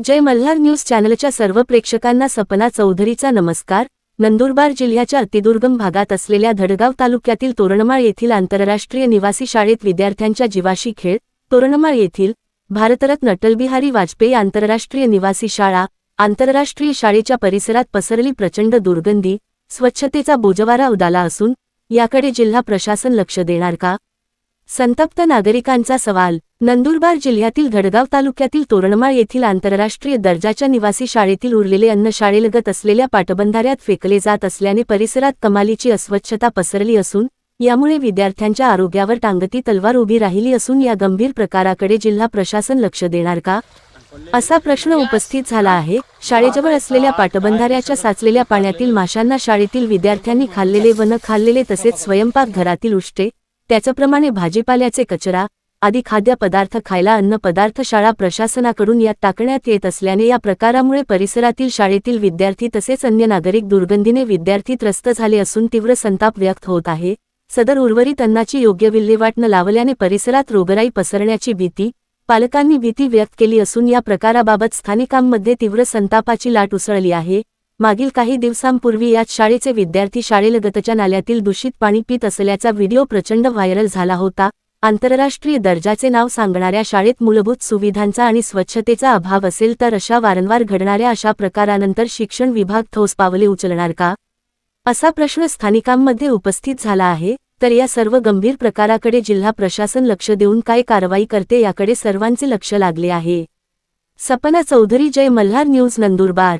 जय Malhar news चॅनलच्या सर्व प्रेक्षकांना सपना चौधरीचा नमस्कार। नंदुरबार जिल्ह्याच्या अतिदुर्गम भागात असलेल्या धडगाव तालुक्यातील तोरणमाळ येथील आंतरराष्ट्रीय निवासी शाळेत विद्यार्थ्यांच्या जीवाशी खेळ। तोरणमाळ येथील भारतरत्न अटलबिहारी वाजपेयी आंतरराष्ट्रीय निवासी शाळा आंतरराष्ट्रीय शाळेच्या परिसरात पसरली प्रचंड दुर्गंधी। स्वच्छतेचा बोजवारा उडाला असून याकडे जिल्हा प्रशासन लक्ष देणार का? संतप्त नागरिकांचा सवाल। नंदुरबार जिल्ह्यातील धडगाव तालुक्यातील तोरणमाळ येथील आंतरराष्ट्रीय दर्जाच्या निवासी शाळेतील उरलेले अन्न शाळेलगत असलेल्या पाटबंधाऱ्यात फेकले जात असल्याने परिसरात कमालीची अस्वच्छता पसरली असून यामुळे विद्यार्थ्यांच्या आरोग्यावर टांगती तलवार उभी राहिली असून या गंभीर प्रकाराकडे जिल्हा प्रशासन लक्ष देणार का, असा प्रश्न उपस्थित झाला आहे। शाळेजवळ असलेल्या पाटबंधाऱ्याच्या साचलेल्या पाण्यातील माशांना शाळेतील विद्यार्थ्यांनी खाल्लेले व न खाल्लेले तसेच स्वयंपाक घरातील उष्टे त्याचप्रमाणे भाजीपाल्याचे कचरा आदी खाद्यपदार्थ खायला अन्न पदार्थ शाळा प्रशासनाकडून यात टाकण्यात येत असल्याने या प्रकारामुळे परिसरातील शाळेतील विद्यार्थी तसेच अन्य नागरिक दुर्गंधीने विद्यार्थी त्रस्त झाले असून तीव्र संताप व्यक्त होत आहे। सदर उर्वरित अन्नाची योग्य विल्हेवाट न लावल्याने परिसरात रोगराई पसरण्याची भीती पालकांनी भीती व्यक्त केली असून या प्रकाराबाबत स्थानिकांमध्ये तीव्र संतापाची लाट उसळली आहे। मागील काही दिवसांपूर्वी याच शाळेचे विद्यार्थी शाळेलगतच्या नाल्यातील दूषित पाणी पित असल्याचा व्हिडिओ प्रचंड व्हायरल झाला होता। आंतरराष्ट्रीय दर्जाचे नाव सांगणाऱ्या शाळेत मूलभूत सुविधांचा आणि स्वच्छतेचा अभाव असेल तर अशा वारंवार घडणाऱ्या अशा प्रकारानंतर शिक्षण विभाग ठोस पावले उचलणार का, असा प्रश्न स्थानिकांमध्ये उपस्थित झाला आहे। तर या सर्व गंभीर प्रकाराकडे जिल्हा प्रशासन लक्ष देऊन काय कारवाई करते याकडे सर्वांचे लक्ष लागले आहे। सपना चौधरी, जय मल्हार न्यूज, नंदुरबार।